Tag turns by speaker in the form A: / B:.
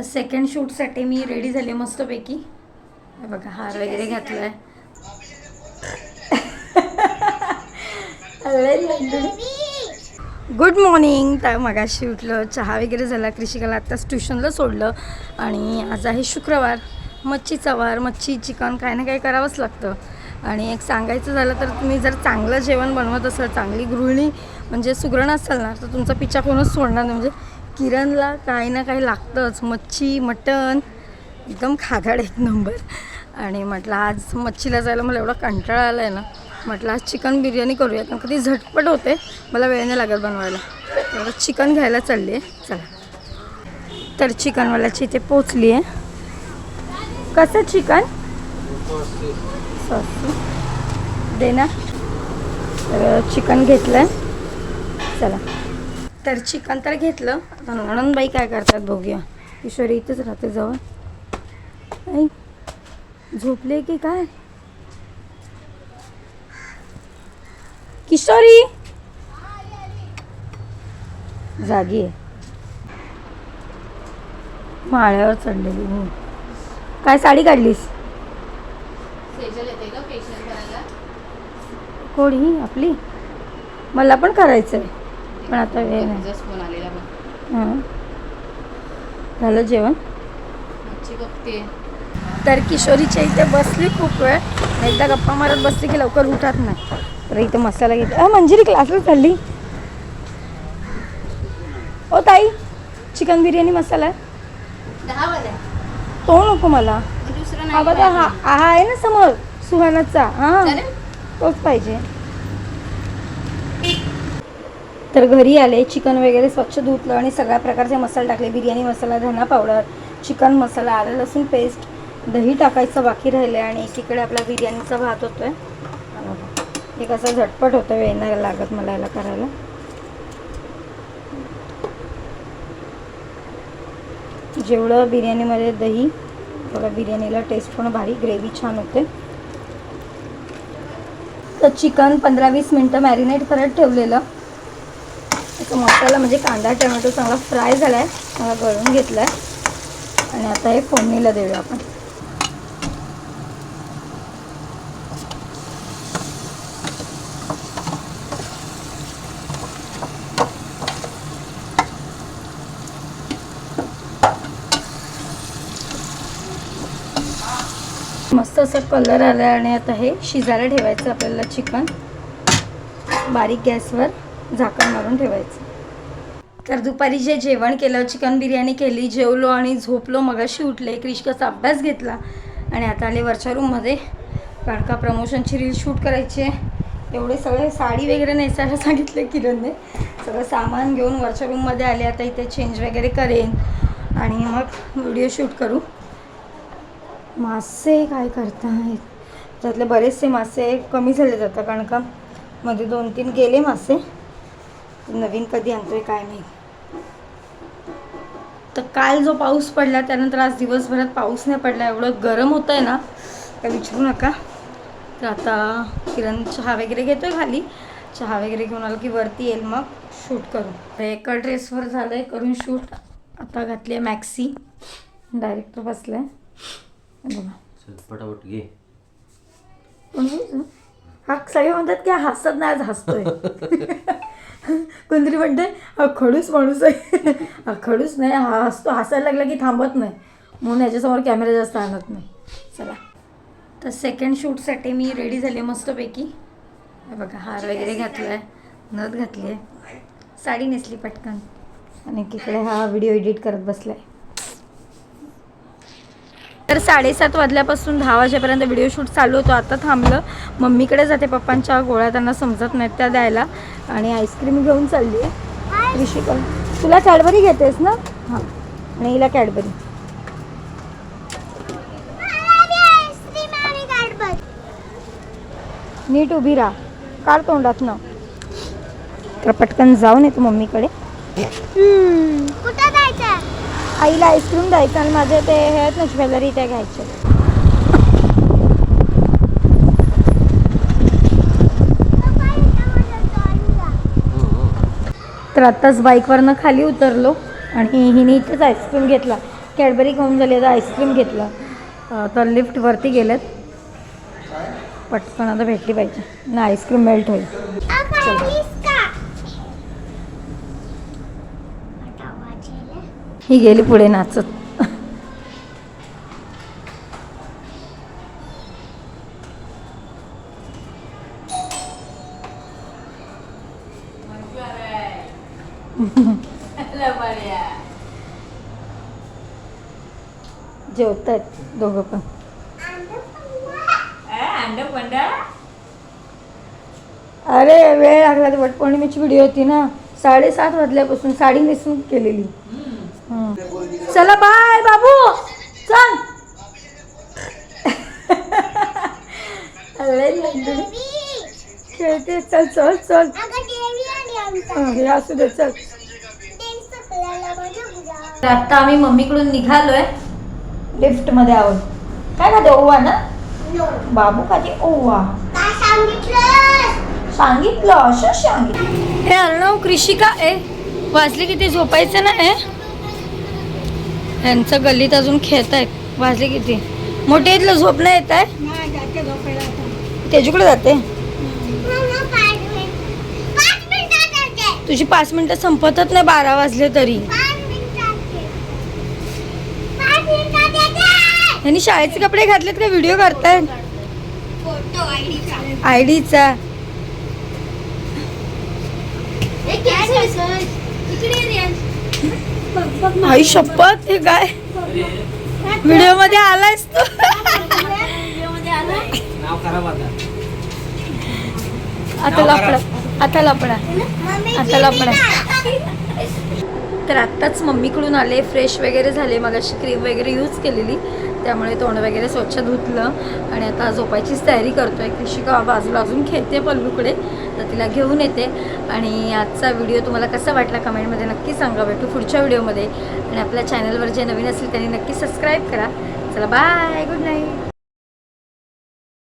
A: Second शूटसाठी मी ready झाले मस्तपैकी. हे बघा हार वगैरे घातलाय. Good morning. तर मगाशी उठलं, चहा वगैरे झाला, कृषिकाला आत्ताच ट्युशनला सोडलं आणि आज आहे शुक्रवार, मच्छीचा वार. मच्छी चिकन काही ना काही करावंच लागतं. आणि एक सांगायचं झालं तर तुम्ही जर चांगलं जेवण बनवत असाल, चांगली गृहिणी म्हणजे सुगरण असाल ना, तर तुमचा पिच्छा कोणच सोडणार नाही. म्हणजे किरणला काही ना काही लागतंच. मच्छी, मटण एकदम खादाड एक नंबर. आणि म्हटलं आज मच्छीला जायला मला एवढा कंटाळा आला आहे ना, म्हटलं आज चिकन बिर्याणी करूया, कारण कधी झटपट होते, मला वेळ नाही लागत बनवायला. तर चिकन घ्यायला चालली आहे. चला, तर चिकनवाल्याची इथे पोचली आहे. कसं चिकन सॉस दे ना. तर चिकन घेतलं आहे. चला, तर चिकन तर घेतलं. आता नणंदबाई काय करतात बघूया. किशोरी इथंच राहते जवळ. नाही झोपले की काय? किशोरी जागी आहे. माळ्यावर चढलेली. काय साडी काढलीस? कोणी आपली? मला पण करायचं आहे, पण आता वेळ नाही. हां, झालं जेवण? तर किशोरीच्या इथे बसली खूप वेळ. एकदा गप्पा मारत बसली की लवकर उठत नाही. तर इथं मसाला घेतला. मंजिरी क्लासला चालली. ओ ताई, चिकन बिर्याणी मसाला आहे. तो नको मला. हा बघा, हा आहे ना समोर सुहानाचा. हां, तोच पाहिजे. तर घरी आले, चिकन वगैरे स्वच्छ धुतलं आणि सगळ्या प्रकारचे मसाले टाकले. बिर्याणी मसाला, धना पावडर, चिकन मसाला, आलं लसूण पेस्ट, दही टाकायचं बाकी राहिले. आणि एकीकडे आपला बिर्याणीचा भात होतोय. हे कसं झटपट होतं, वेळ नाही लागत मला याला करायला. जेवढं बिर्याणीमध्ये दही थोडं बिर्याणीला टेस्ट पण भारी, ग्रेव्ही छान होते. तर चिकन 15-20 मिनटं मॅरिनेट करत ठेवलेलं. त्याचा मसाला म्हणजे कांदा टोमॅटो चांगला फ्राय झाला आहे, चांगला गळून घेतला आहे. आणि आता हे फोडणीला देऊया आपण. मस्त असं कलर आला आहे. आणि आता हे शिजायला ठेवायचं आपल्याला. चिकन बारीक गॅसवर झाकण मारून ठेवायचं. तर दुपारी जे जेवण केलं, चिकन बिर्याणी केली, जेवलो आणि झोपलो. मगाशी उठले, क्रिशकाचा अभ्यास घेतला आणि आता आले वरच्या रूममध्ये, कारण का प्रमोशनची रील शूट करायची आहे. एवढे सगळे साडी वगैरे नेसायला सांगितले किरणने. सगळं सामान घेऊन वरच्या रूममध्ये आले. आता इथे चेंज वगैरे करेन आणि मग व्हिडिओ शूट करू. मासे काय करतायत? त्यातले बरेचसे मासे कमी झाले जातात, कारण का मध्ये 2-3 गेले मासे. नवीन कधी आणतोय काय माहीत. तर काल जो पाऊस पडला त्यानंतर आज दिवसभरात पाऊस नाही पडला. एवढं गरम होतं आहे ना, काय विचारू नका. तर आता किरण चहा वगैरे घेतोय खाली. चहा वगैरे घेऊन आलं की वरती येईल, मग शूट करू. एका ड्रेसवर झालं आहे करून शूट. आता घातली आहे मॅक्सी, डायरेक्ट बसला आहे बघा.
B: पटापट घे.
A: हा सगळे म्हणतात की हसत नाही, आज हसतोय. कोणतरी म्हणते हा खडूस माणूस आहे. हा खडूस नाही, हा हसतो. हसायला लागला की थांबत नाही, म्हणून याच्यासमोर कॅमेरा जास्त आणत नाही. चला, तर सेकंड शूटसाठी मी रेडी झाले मस्तपैकी. हे बघा हार वगैरे घातला आहे, नथ घातली आहे, साडी नेसली पटकन. आणि तिकडे हा व्हिडिओ एडिट करत बसला आहे. तर 7:30 वाजल्यापासून 10 वाजेपर्यंत व्हिडिओ शूट चालू होतो. आता थांबलं. मम्मीकडे जाते, पप्पांच्या गोळ्या त्यांना समजत नाहीत त्या द्यायला. आणि आईस्क्रीम घेऊन चालली आहे. ऋषिका, तुला कॅडबरी घेतेस ना? हां, आणि हिला कॅडबरी. नीट उभी राहा, काढ तोंडात ना. तर पटकन जाऊन येतो मम्मीकडे.
C: कुठं जायचं?
A: आईला आईस्क्रीम द्यायचं आणि माझे ते हे आहेत ना ज्वेलरी, ते घ्यायचे. तर आत्ताच बाईकवरनं खाली उतरलो आणि हिने इथेच आईस्क्रीम घेतला. कॅडबरी खाऊन झाली, आता आईस्क्रीम घेतलं. तर लिफ्टवरती गेलेत. पटकन आता भेटली पाहिजे ना, आईस्क्रीम मेल्ट होईल. ही गेली पुढे नाचत. जेवतायत दोघं पण. अरे वेळ लागला, तर वटपौर्णिमेची व्हिडिओ होती ना, 7:30 वाजल्यापासून साडी नेसून केलेली. चला बाय बाबू, चल. खेळते, चल चल चल. हे असू दे, चल. तर आता आम्ही मम्मीकडून निघालोय, लिफ्ट मध्ये आहोत. काय खाते, ओवा ना? बाबू खाते ओवा. सांगितलं असं सांगितलं. हे अर्णव, कृषिका, वाजले किती, झोपायचं ना? यांचं गल्लीत अजून खेळत आहेत. वाजले किती, मोठे इथलं झोप नाही येत आहे. त्याच्याकडे जाते. तुझी 5 मिनिटं संपतच नाही, 12 वाजले तरी. यांनी शाळेचे कपडे घातलेत का? व्हिडिओ करतायत आयडीचा. आई शपथ, हे काय व्हिडिओ मध्ये आलायस तू? आता लपडा, आता लपडा, आता लपडा. तर आत्ताच मम्मीकडून आले, फ्रेश वगैरे झाले. मगाशी क्रीम वगैरे यूज केलेली, त्यामुळे तोंड वगैरे स्वच्छ धुतलं आणि आता झोपायचीच तयारी करतोय. कृषिका बाजूला अजून खेळते पल्लूकडे, तर तिला घेऊन येते. आणि आजचा व्हिडिओ तुम्हाला कसा वाटला कमेंटमध्ये नक्की सांगा. भेटू पुढच्या व्हिडिओमध्ये. आणि आपल्या चॅनलवर जे नवीन असेल त्यांनी नक्की सबस्क्राईब करा. चला बाय, गुड नाईट.